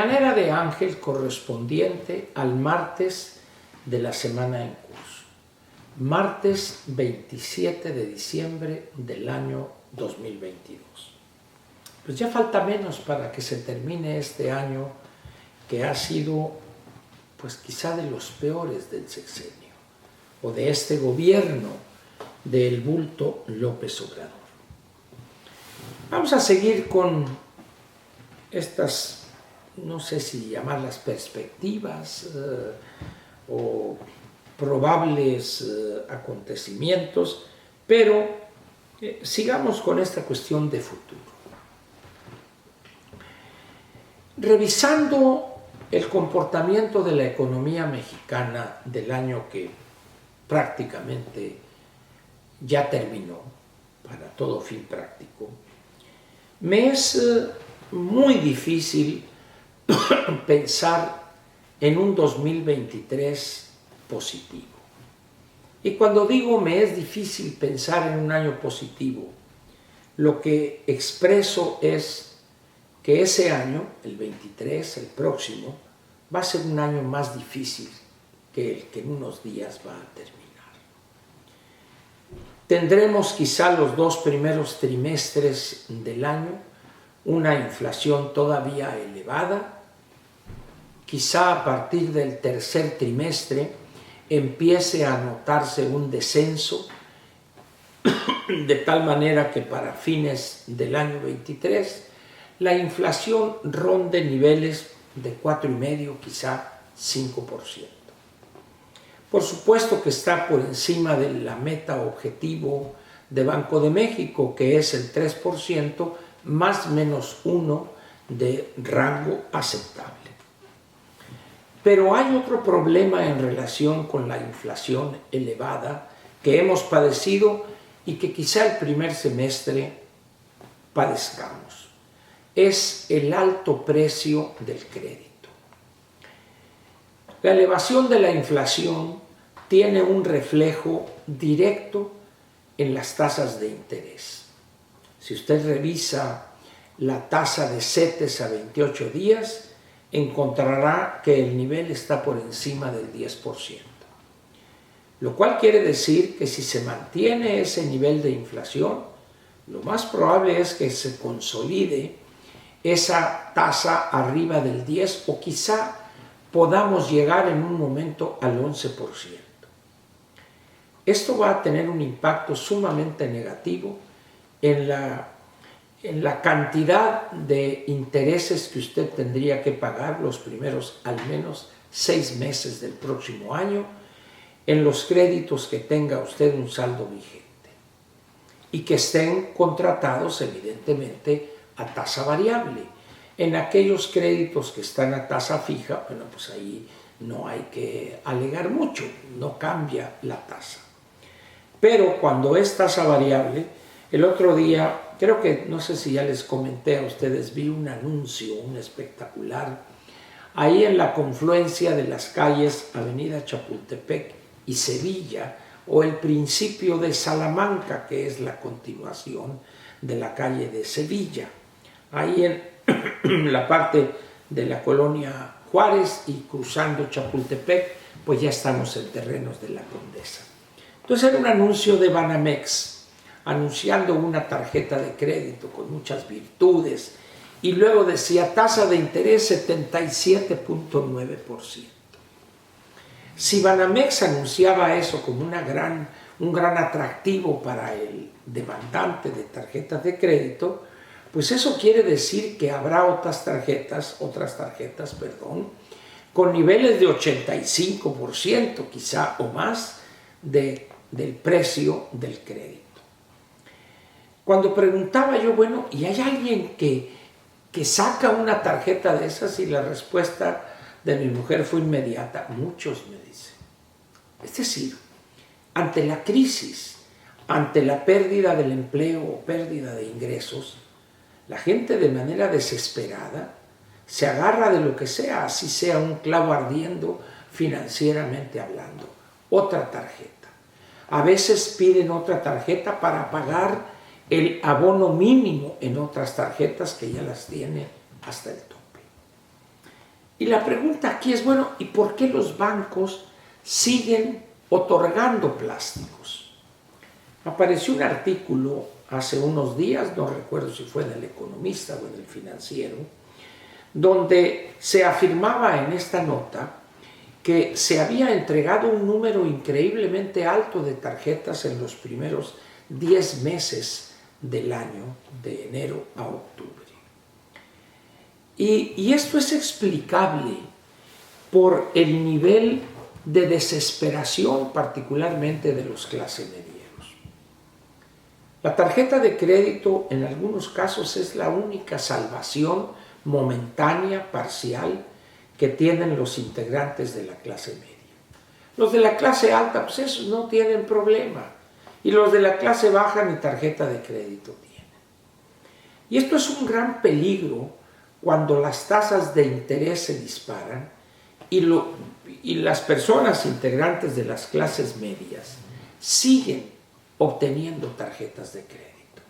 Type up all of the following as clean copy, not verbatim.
Mañanera de Ángel correspondiente al martes de la semana en curso. Martes 27 de diciembre del año 2022. Pues ya falta menos para que se termine este año que ha sido, pues quizá de los peores del sexenio o de este gobierno del bulto López Obrador. Vamos a seguir con estas, no sé si llamarlas perspectivas o probables acontecimientos, pero sigamos con esta cuestión de futuro. Revisando el comportamiento de la economía mexicana del año que prácticamente ya terminó, para todo fin práctico, me es muy difícil pensar en un 2023 positivo. Y cuando digo me es difícil pensar en un año positivo, lo que expreso es que ese año, el 23, el próximo, va a ser un año más difícil que el que en unos días va a terminar. Tendremos quizá los 2 primeros trimestres del año una inflación todavía elevada. Quizá a partir del tercer trimestre empiece a notarse un descenso, de tal manera que para fines del año 23 la inflación ronde niveles de 4,5%, quizá 5%. Por supuesto que está por encima de la meta objetivo de Banco de México, que es el 3%, más menos 1 de rango aceptable. Pero hay otro problema en relación con la inflación elevada que hemos padecido y que quizá el primer semestre padezcamos. Es el alto precio del crédito. La elevación de la inflación tiene un reflejo directo en las tasas de interés. Si usted revisa la tasa de CETES a 28 días, encontrará que el nivel está por encima del 10%. Lo cual quiere decir que si se mantiene ese nivel de inflación, lo más probable es que se consolide esa tasa arriba del 10% o quizá podamos llegar en un momento al 11%. Esto va a tener un impacto sumamente negativo en la cantidad de intereses que usted tendría que pagar los primeros al menos 6 meses del próximo año en los créditos que tenga usted un saldo vigente y que estén contratados evidentemente a tasa variable. En aquellos créditos que están a tasa fija, bueno, pues ahí no hay que alegar mucho, no cambia la tasa. Pero cuando es tasa variable, el otro día, creo que, no sé si ya les comenté a ustedes, vi un anuncio, un espectacular, ahí en la confluencia de las calles Avenida Chapultepec y Sevilla, o el principio de Salamanca, que es la continuación de la calle de Sevilla. Ahí en la parte de la colonia Juárez y cruzando Chapultepec, pues ya estamos en terrenos de la Condesa. Entonces era un anuncio de Banamex, anunciando una tarjeta de crédito con muchas virtudes, y luego decía tasa de interés 77.9%. Si Banamex anunciaba eso como un gran atractivo para el demandante de tarjetas de crédito, pues eso quiere decir que habrá otras tarjetas, con niveles de 85%, quizá o más, del precio del crédito. Cuando preguntaba yo, bueno, ¿y hay alguien que saca una tarjeta de esas? Y la respuesta de mi mujer fue inmediata. Muchos, me dice. Es decir, ante la crisis, ante la pérdida del empleo o pérdida de ingresos, la gente de manera desesperada se agarra de lo que sea, así sea un clavo ardiendo financieramente hablando. Otra tarjeta. A veces piden otra tarjeta para pagar el abono mínimo en otras tarjetas que ya las tiene hasta el tope. Y la pregunta aquí es, bueno, ¿y por qué los bancos siguen otorgando plásticos? Apareció un artículo hace unos días, no recuerdo si fue en El Economista o en El Financiero, donde se afirmaba en esta nota que se había entregado un número increíblemente alto de tarjetas en los primeros 10 meses del año, de enero a octubre. Y esto es explicable por el nivel de desesperación, particularmente de los clase medieros. La tarjeta de crédito en algunos casos es la única salvación momentánea, parcial, que tienen los integrantes de la clase media. Los de la clase alta, pues esos no tienen problema. Y los de la clase baja ni tarjeta de crédito tienen. Y esto es un gran peligro cuando las tasas de interés se disparan y las personas integrantes de las clases medias siguen obteniendo tarjetas de crédito.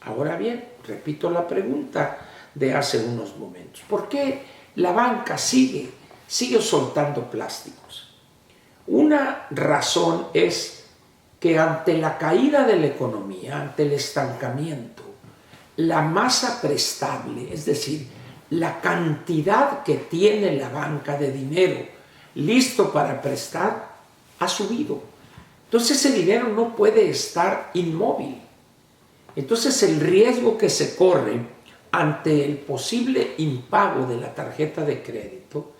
Ahora bien, repito la pregunta de hace unos momentos. ¿Por qué la banca sigue soltando plásticos? Una razón es que ante la caída de la economía, ante el estancamiento, la masa prestable, es decir, la cantidad que tiene la banca de dinero listo para prestar, ha subido. Entonces ese dinero no puede estar inmóvil. Entonces el riesgo que se corre ante el posible impago de la tarjeta de crédito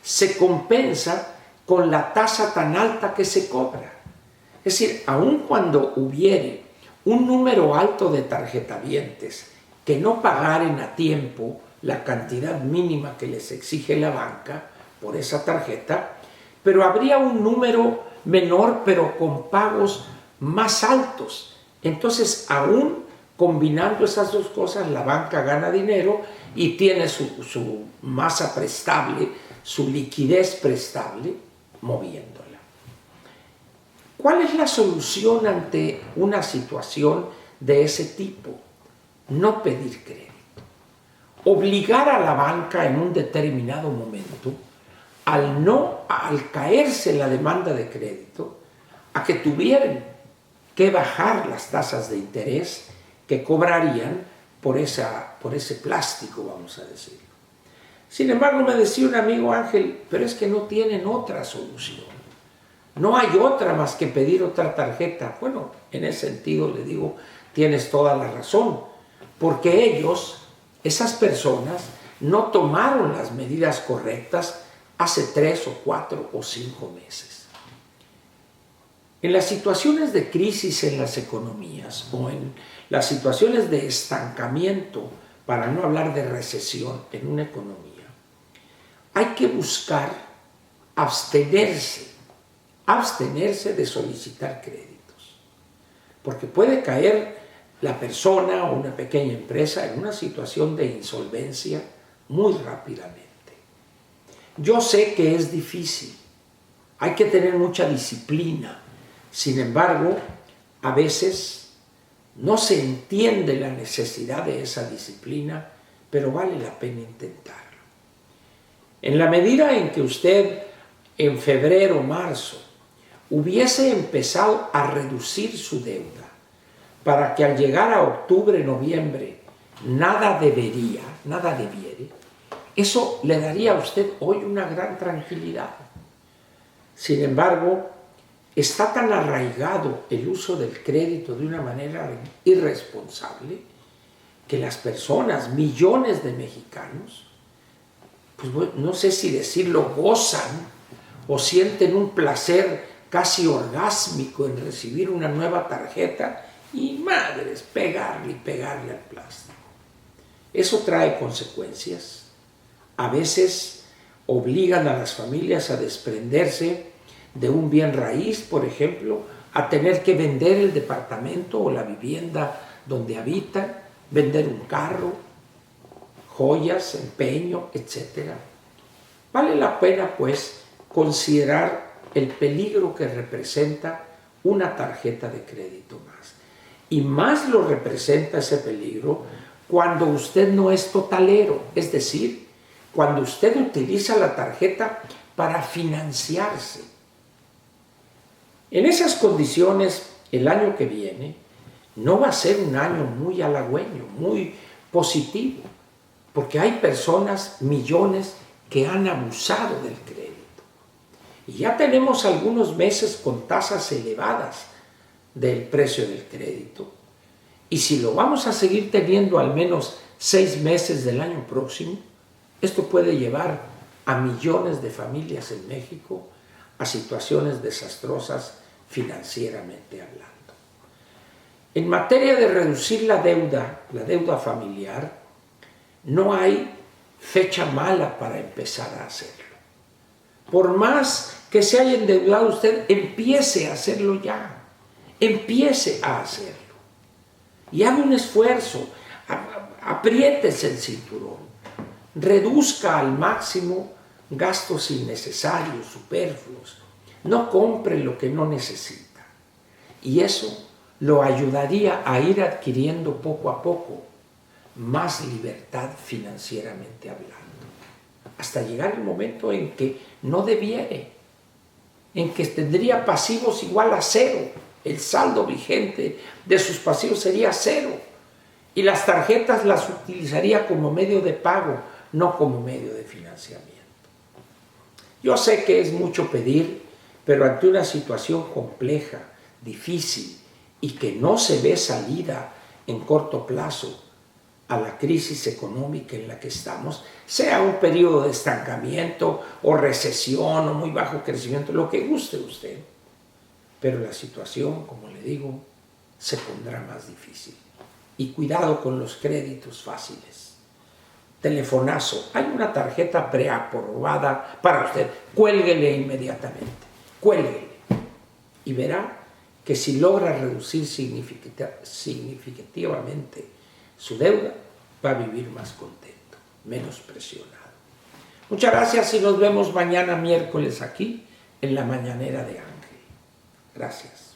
se compensa con la tasa tan alta que se cobra. Es decir, aun cuando hubiere un número alto de tarjetavientes que no pagaren a tiempo la cantidad mínima que les exige la banca por esa tarjeta, pero habría un número menor pero con pagos más altos. Entonces, aún combinando esas dos cosas, la banca gana dinero y tiene su masa prestable, su liquidez prestable, moviéndola. ¿Cuál es la solución ante una situación de ese tipo? No pedir crédito. Obligar a la banca en un determinado momento, al caerse la demanda de crédito, a que tuvieran que bajar las tasas de interés que cobrarían por ese plástico, vamos a decirlo. Sin embargo, me decía un amigo, Ángel, pero es que no tienen otra solución. No hay otra más que pedir otra tarjeta. Bueno, en ese sentido le digo, tienes toda la razón, porque ellos, esas personas, no tomaron las medidas correctas hace 3 o 4 o 5 meses. En las situaciones de crisis en las economías o en las situaciones de estancamiento, para no hablar de recesión en una economía, hay que buscar abstenerse de solicitar créditos, porque puede caer la persona o una pequeña empresa en una situación de insolvencia muy rápidamente. Yo sé que es difícil, hay que tener mucha disciplina, sin embargo, a veces no se entiende la necesidad de esa disciplina, pero vale la pena intentarlo. En la medida en que usted en febrero o marzo hubiese empezado a reducir su deuda para que al llegar a octubre, noviembre, nada debiere, eso le daría a usted hoy una gran tranquilidad. Sin embargo, está tan arraigado el uso del crédito de una manera irresponsable que las personas, millones de mexicanos, pues no sé si decirlo, gozan o sienten un placer casi orgásmico en recibir una nueva tarjeta y madres, pegarle al plástico. Eso trae consecuencias. A veces obligan a las familias a desprenderse de un bien raíz, por ejemplo, a tener que vender el departamento o la vivienda donde habitan, vender un carro, joyas, empeño, etc. Vale la pena, pues, considerar el peligro que representa una tarjeta de crédito más. Y más lo representa ese peligro cuando usted no es totalero, es decir, cuando usted utiliza la tarjeta para financiarse. En esas condiciones, el año que viene no va a ser un año muy halagüeño, muy positivo, porque hay personas, millones, que han abusado del crédito. Y ya tenemos algunos meses con tasas elevadas del precio del crédito. Y si lo vamos a seguir teniendo al menos 6 meses del año próximo, esto puede llevar a millones de familias en México a situaciones desastrosas financieramente hablando. En materia de reducir la deuda familiar, no hay fecha mala para empezar a hacerlo. Por más que se haya endeudado usted, empiece a hacerlo ya. Empiece a hacerlo. Y haga un esfuerzo. Apriétese el cinturón. Reduzca al máximo gastos innecesarios, superfluos. No compre lo que no necesita. Y eso lo ayudaría a ir adquiriendo poco a poco más libertad financieramente hablando. Hasta llegar el momento en que no debiere, en que tendría pasivos igual a cero. El saldo vigente de sus pasivos sería cero. Y las tarjetas las utilizaría como medio de pago, no como medio de financiamiento. Yo sé que es mucho pedir, pero ante una situación compleja, difícil y que no se ve salida en corto plazo a la crisis económica en la que estamos, sea un periodo de estancamiento o recesión o muy bajo crecimiento, lo que guste usted. Pero la situación, como le digo, se pondrá más difícil. Y cuidado con los créditos fáciles. Telefonazo, hay una tarjeta preaprobada para usted, cuélguele inmediatamente, cuélguele. Y verá que si logra reducir significativamente su deuda, va a vivir más contento, menos presionado. Muchas gracias y nos vemos mañana miércoles aquí en la Mañanera de Ángel. Gracias.